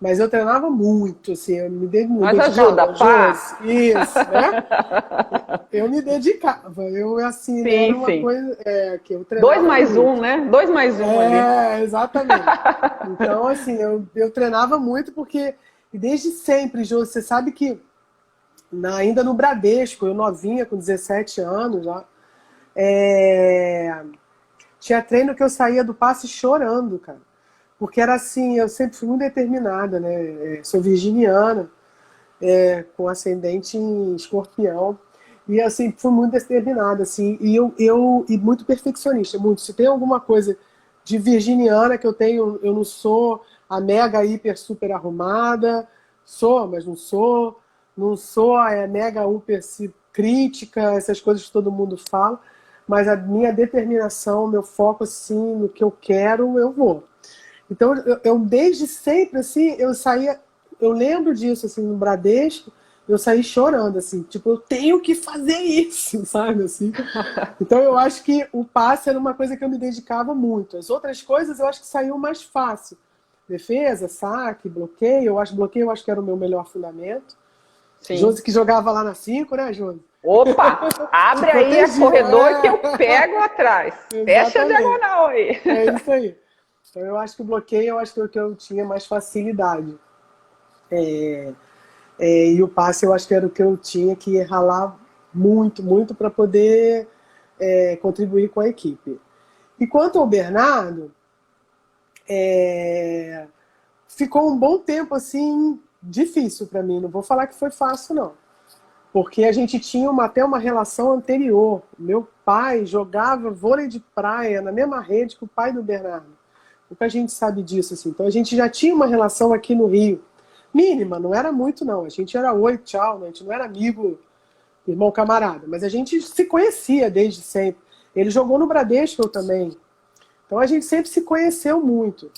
mas eu treinava muito, assim, eu me Mas dedicava. ajuda, pá! Isso, né? Eu me dedicava, eu assim, né, era Sim, uma sim. coisa que eu treinava 2+1, muito. né? 2+1 ali. Exatamente. Então, assim, eu treinava muito porque, desde sempre, Jô, você sabe que ainda no Bradesco, eu novinha, com 17 anos já, tinha treino que eu saía do passe chorando, cara. Porque era assim, eu sempre fui muito determinada, né? Sou virginiana, com ascendente em escorpião. E assim, fui muito determinada, assim, e muito perfeccionista, muito. Se tem alguma coisa de virginiana que eu tenho, eu não sou a mega hiper super arrumada, sou, mas não sou, não sou a mega hiper crítica, essas coisas que todo mundo fala, mas a minha determinação, meu foco assim no que eu quero, eu vou. Então eu desde sempre assim, eu saía, eu lembro disso assim no Bradesco, eu saí chorando, assim, tipo, eu tenho que fazer isso, sabe, assim. Então eu acho que o passe era uma coisa que eu me dedicava muito. As outras coisas eu acho que saíam mais fácil. Defesa, saque, bloqueio, bloqueio eu acho que era o meu melhor fundamento. Sim. Josi que jogava lá na 5, né, Josi? Opa, abre aí a corredor que eu pego atrás. Fecha a diagonal aí. É isso aí. Então eu acho que o bloqueio, eu acho que eu tinha mais facilidade. E o passe eu acho que era o que eu tinha que ralar muito, muito para poder contribuir com a equipe. E quanto ao Bernardo, ficou um bom tempo assim difícil para mim. Não vou falar que foi fácil, não. Porque a gente tinha até uma relação anterior. Meu pai jogava vôlei de praia na mesma rede que o pai do Bernardo. Pouca gente sabe disso, assim. Então a gente já tinha uma relação aqui no Rio. Mínima, não era muito, não. A gente era oi, tchau, né? A gente não era amigo, irmão, camarada. Mas a gente se conhecia desde sempre. Ele jogou no Bradesco, eu também. Então a gente sempre se conheceu muito.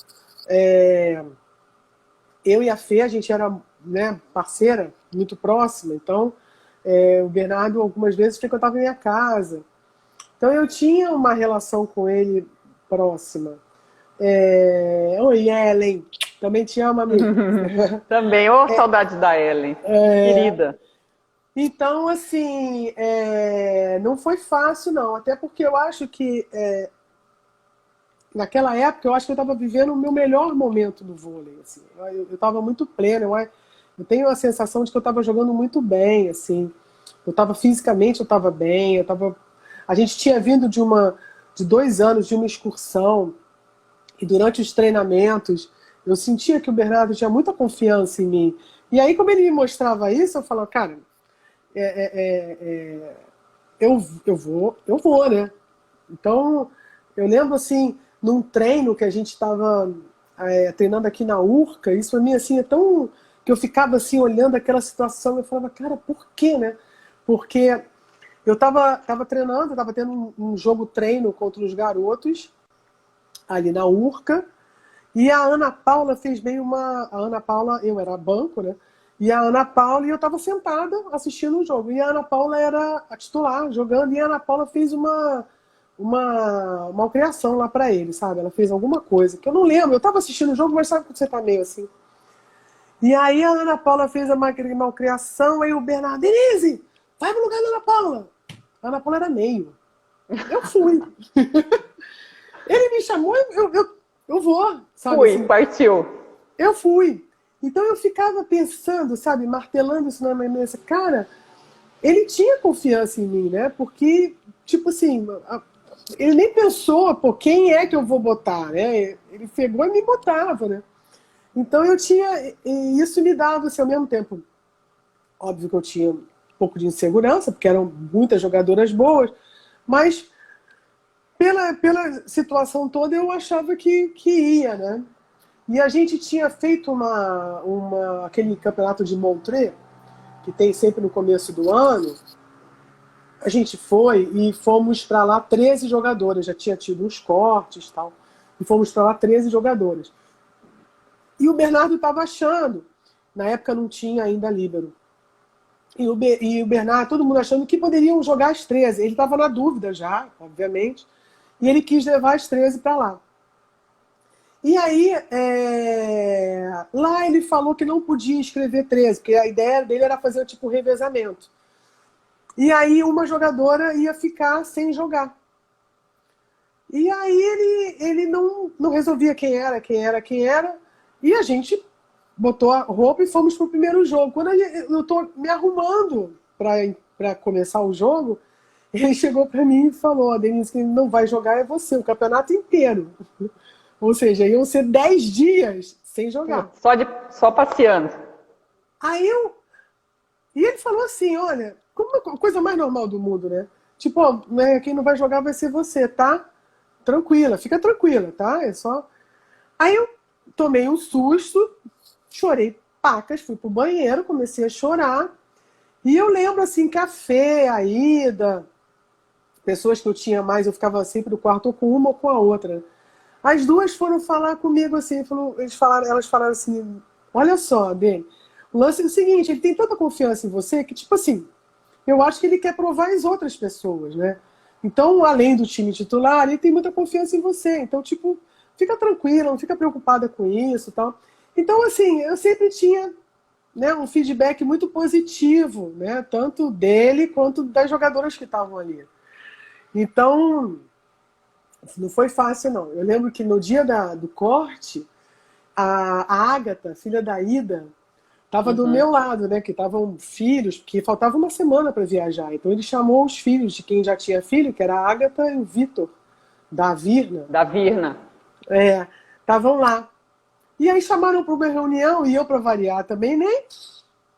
Eu e a Fê, a gente era, né, parceira, muito próxima. Então o Bernardo algumas vezes frequentava minha casa. Então eu tinha uma relação com ele próxima. Oi, Ellen. Também te amo, amiga. Também, saudade da Ellen. Querida. Então, assim, não foi fácil, não. Até porque eu acho que, naquela época, eu acho que eu estava vivendo o meu melhor momento do vôlei. Assim. Eu estava muito pleno. Eu tenho a sensação de que eu estava jogando muito bem. Assim. Fisicamente, eu estava bem. A gente tinha vindo de 2 anos de uma excursão. E durante os treinamentos, eu sentia que o Bernardo tinha muita confiança em mim. E aí, como ele me mostrava isso, eu falava, cara, eu vou, né? Então, eu lembro, assim, num treino que a gente estava treinando aqui na Urca, isso pra mim, assim, é tão... que eu ficava, assim, olhando aquela situação, eu falava, cara, por quê, né? Porque eu tava treinando, eu tava tendo um jogo treino contra os garotos, ali na Urca, e a Ana Paula fez bem A Ana Paula, eu era banco, né? E a Ana Paula, e eu estava sentada assistindo o jogo. E a Ana Paula era a titular, jogando, e a Ana Paula fez uma criação lá para ele, sabe? Ela fez alguma coisa, que eu não lembro. Eu estava assistindo o jogo, mas sabe quando você tá meio assim? E aí a Ana Paula fez a malcriação, aí o Bernardo, Denise, vai pro lugar da Ana Paula. A Ana Paula era meio. Eu fui. Ele me chamou, eu vou, sabe? Fui, assim, partiu. eu fui. Então eu ficava pensando, sabe, martelando isso na minha cabeça. Cara, ele tinha confiança em mim, né? Porque, tipo assim, ele nem pensou, pô, quem é que eu vou botar, né? Ele pegou e me botava, né? Então eu tinha, e isso me dava, assim, ao mesmo tempo, óbvio que eu tinha um pouco de insegurança, porque eram muitas jogadoras boas, mas pela situação toda eu achava que ia, né? E a gente tinha feito aquele campeonato de Montreux, que tem sempre no começo do ano. A gente foi e fomos para lá 13 jogadoras, já tinha tido uns cortes e tal, e fomos para lá 13 jogadoras. E o Bernardo estava achando, na época não tinha ainda líbero, e o Bernardo, todo mundo achando que poderiam jogar as 13. Ele estava na dúvida já, obviamente, e ele quis levar as 13 para lá. E aí, lá ele falou que não podia escrever 13, porque a ideia dele era fazer tipo um revezamento. E aí uma jogadora ia ficar sem jogar. E aí ele não resolvia quem era. E a gente botou a roupa e fomos pro primeiro jogo. Quando eu tô me arrumando para começar o jogo, ele chegou para mim e falou: Denise, quem não vai jogar é você, o campeonato inteiro. Ou seja, iam ser 10 dias sem jogar. Só passeando. E ele falou assim, olha, como uma coisa mais normal do mundo, né? Tipo, ó, né, quem não vai jogar vai ser você, tá? Tranquila, fica tranquila, tá? É só... Aí eu tomei um susto, chorei pacas, fui pro banheiro, comecei a chorar. E eu lembro, assim, que a Fê, a Ida, pessoas que eu tinha mais, eu ficava sempre no quarto ou com uma ou com a outra. As duas foram falar comigo, assim, elas falaram assim, olha só, Dani, o lance é o seguinte, ele tem tanta confiança em você que, tipo assim, eu acho que ele quer provar as outras pessoas, né? Então, além do time titular, ele tem muita confiança em você. Então, tipo, fica tranquila, não fica preocupada com isso e tal. Então, assim, eu sempre tinha, né, um feedback muito positivo, né? Tanto dele quanto das jogadoras que estavam ali. Então, não foi fácil, não. Eu lembro que no dia do corte, a Ágata, filha da Ida, estava do meu lado, né? Que estavam filhos, porque faltava uma semana para viajar. Então ele chamou os filhos de quem já tinha filho, que era a Ágata e o Vitor, da Virna. Da Virna. Estavam lá. E aí chamaram para uma reunião, e eu, para variar também, nem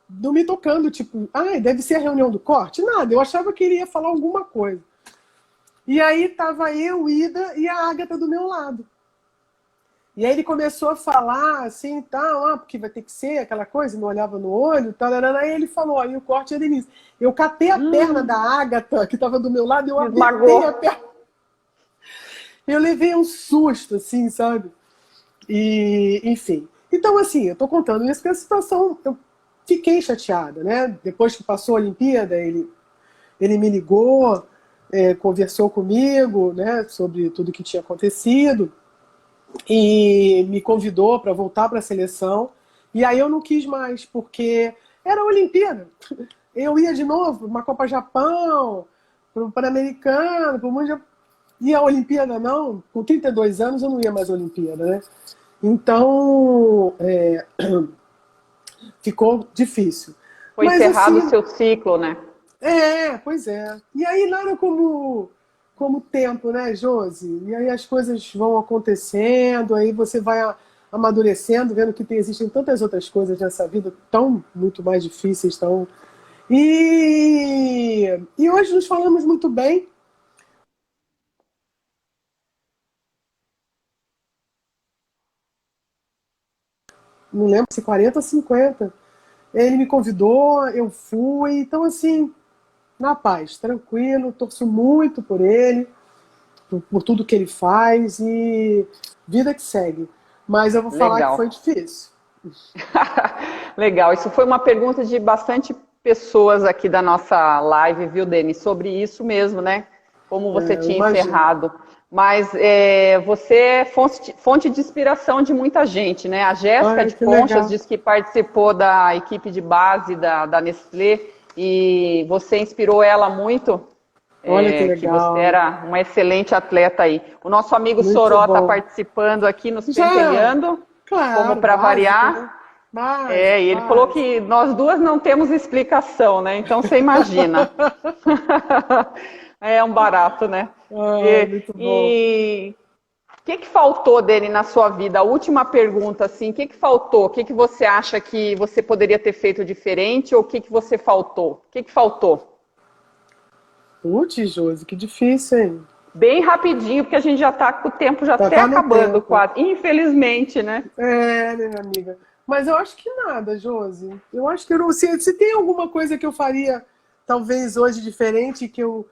não me tocando, tipo, deve ser a reunião do corte? Nada, eu achava que ele ia falar alguma coisa. E aí tava eu, Ida e a Ágata do meu lado. E aí ele começou a falar assim, tal, porque vai ter que ser aquela coisa, não olhava no olho, tal, aí ele falou, aí o corte é Denise. Eu catei a perna da Ágata, que estava do meu lado, eu apertei a perna. Eu levei um susto, assim, sabe? E, enfim. Então, assim, eu tô contando isso porque a situação, eu fiquei chateada, né? Depois que passou a Olimpíada, ele me ligou, conversou comigo, né, sobre tudo que tinha acontecido e me convidou para voltar para a seleção. E aí eu não quis mais, porque era a Olimpíada. Eu ia de novo para uma Copa Japão, para o Pan-Americano, para o Mundial. E a Olimpíada não, com 32 anos eu não ia mais à Olimpíada, né? Então, ficou difícil. Foi encerrado o seu ciclo, né? Pois é. E aí nada como tempo, né, Josi? E aí as coisas vão acontecendo, aí você vai amadurecendo, vendo que existem tantas outras coisas nessa vida tão muito mais difíceis. E hoje nos falamos muito bem. Não lembro se 40 ou 50. Ele me convidou, eu fui. Então, assim, na paz, tranquilo, torço muito por ele, por tudo que ele faz e vida que segue. Mas eu vou falar que foi difícil. Legal, isso foi uma pergunta de bastante pessoas aqui da nossa live, viu, Deni? Sobre isso mesmo, né? Como você tinha encerrado. Mas você é fonte de inspiração de muita gente, né? A Jéssica de Conchas disse que participou da equipe de base da Nestlé e você inspirou ela muito. Olha que legal. Que você era uma excelente atleta aí. O nosso amigo Soró está participando aqui, nos pentelhando, claro, como para variar. Né? É, e ele falou que nós duas não temos explicação, né? Então você imagina. É um barato, né? Muito bom. E o que faltou dele na sua vida? A última pergunta, assim, o que faltou? O que você acha que você poderia ter feito diferente ou o que você faltou? O que faltou? Putz, Josi, que difícil, hein? Bem rapidinho, porque a gente já está com o tempo já até acabando quase. Infelizmente, né? É, né, minha amiga? Mas eu acho que nada, Josi. Eu acho que eu não sei. Se tem alguma coisa que eu faria, talvez hoje diferente, que eu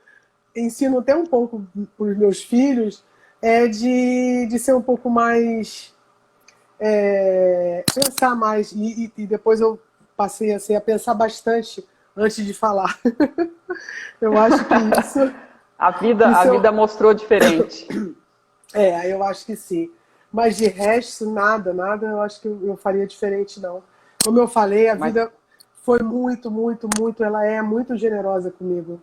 ensino até um pouco para os meus filhos, é de ser um pouco mais. Pensar mais. E depois eu passei assim, a pensar bastante antes de falar. Eu acho que isso. A vida mostrou diferente. Eu acho que sim. Mas de resto, nada, eu acho que eu faria diferente, não. Como eu falei, a vida foi muito, muito, muito, ela é muito generosa comigo.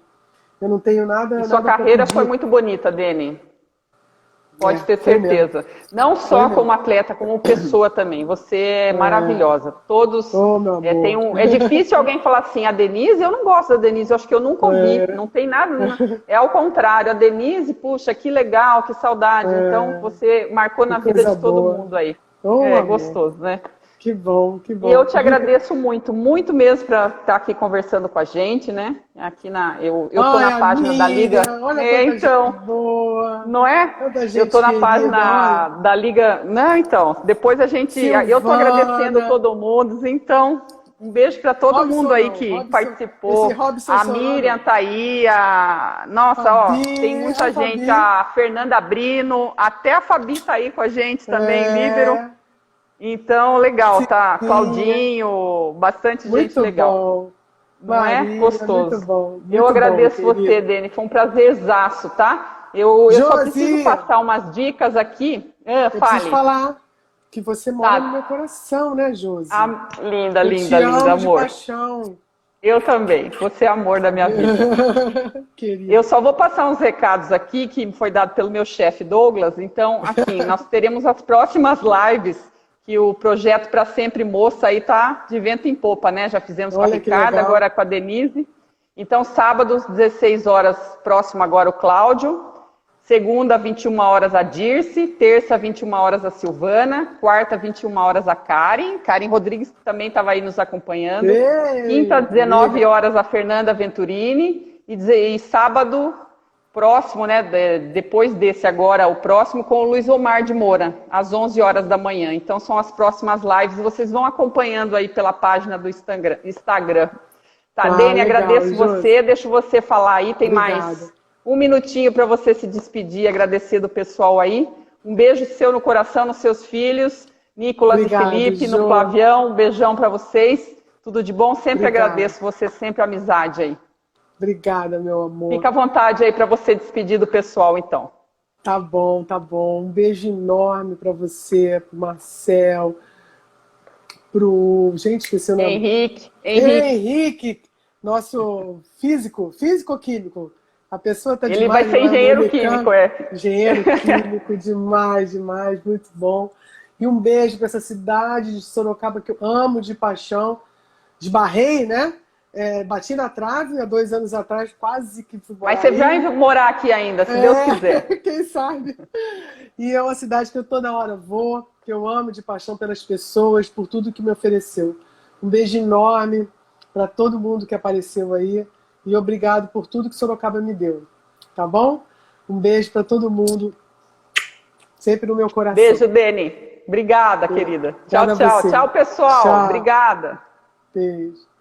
Eu não tenho nada... E sua carreira foi muito bonita, Deni. Pode ter certeza. Não só como atleta, como pessoa também. Você é maravilhosa. Todos. Meu amor. É difícil alguém falar assim, a Denise, eu não gosto da Denise, eu acho que eu nunca ouvi. Não tem nada. É ao contrário. A Denise, puxa, que legal, que saudade. Então, você marcou na vida de todo mundo aí. É gostoso, né? Que bom, que bom. E eu te agradeço muito, muito mesmo para estar aqui conversando com a gente, né? Aqui eu tô na página da Liga. Olha então, boa. Não é? Eu tô na página da Liga. Não, então, depois a gente. Silvana. Eu tô agradecendo todo mundo, então. Um beijo para todo mundo aí que participou. A Miriam tá aí, nossa, tem muita gente, a Fernanda Brino, até a Fabi tá aí com a gente também, líbero. Então, legal, tá? Claudinho, bastante gente legal. Bom. Não Maria, é? Gostoso. Muito bom, muito eu agradeço bom, você, Deni. Foi um prazerzaço, tá? Eu só preciso passar umas dicas aqui. Eu preciso falar que você mora no meu coração, né, Josi? Linda, eu linda, te amo linda, amor. De paixão. Eu também. Você é amor da minha vida. Querida. Eu só vou passar uns recados aqui que foi dado pelo meu chefe Douglas. Então, assim, nós teremos as próximas lives. Que o projeto Pra Sempre Moça aí tá de vento em popa, né? Já fizemos com a Ricarda, agora com a Denise. Então, sábado, 16 horas, próximo agora o Cláudio. Segunda, 21 horas a Dirce. Terça, 21 horas a Silvana. Quarta, 21 horas a Karen. Karen Rodrigues também estava aí nos acompanhando. Quinta, 19 horas a Fernanda Venturini. E sábado... próximo, né, depois desse agora, o próximo com o Luiz Omar de Moura, às 11 horas da manhã. Então, são as próximas lives, vocês vão acompanhando aí pela página do Instagram. Tá, Deni, agradeço você, deixo você falar aí, tem mais um minutinho para você se despedir, agradecer do pessoal aí. Um beijo seu no coração, nos seus filhos, Nicolas e Felipe, no Flavião, um beijão para vocês, tudo de bom, sempre agradeço você, sempre a amizade aí. Obrigada, meu amor. Fica à vontade aí para você despedir do pessoal, então. Tá bom, tá bom. Um beijo enorme para você, pro Marcel, pro... Gente, esqueci o nome. Henrique, nosso físico-químico. A pessoa tá demais. Ele vai ser engenheiro químico, Engenheiro químico, demais, muito bom. E um beijo para essa cidade de Sorocaba que eu amo de paixão. Esbarrei, né? Bati na trave há 2 anos atrás, quase que fui morar. Mas você vai morar aqui ainda, se Deus quiser. Quem sabe? E é uma cidade que eu toda hora vou, que eu amo de paixão pelas pessoas, por tudo que me ofereceu. Um beijo enorme para todo mundo que apareceu aí e obrigado por tudo que Sorocaba me deu. Tá bom? Um beijo para todo mundo, sempre no meu coração. Beijo, Deni. Obrigada, querida. Tchau, tchau. Tchau, pessoal. Tchau. Obrigada. Beijo.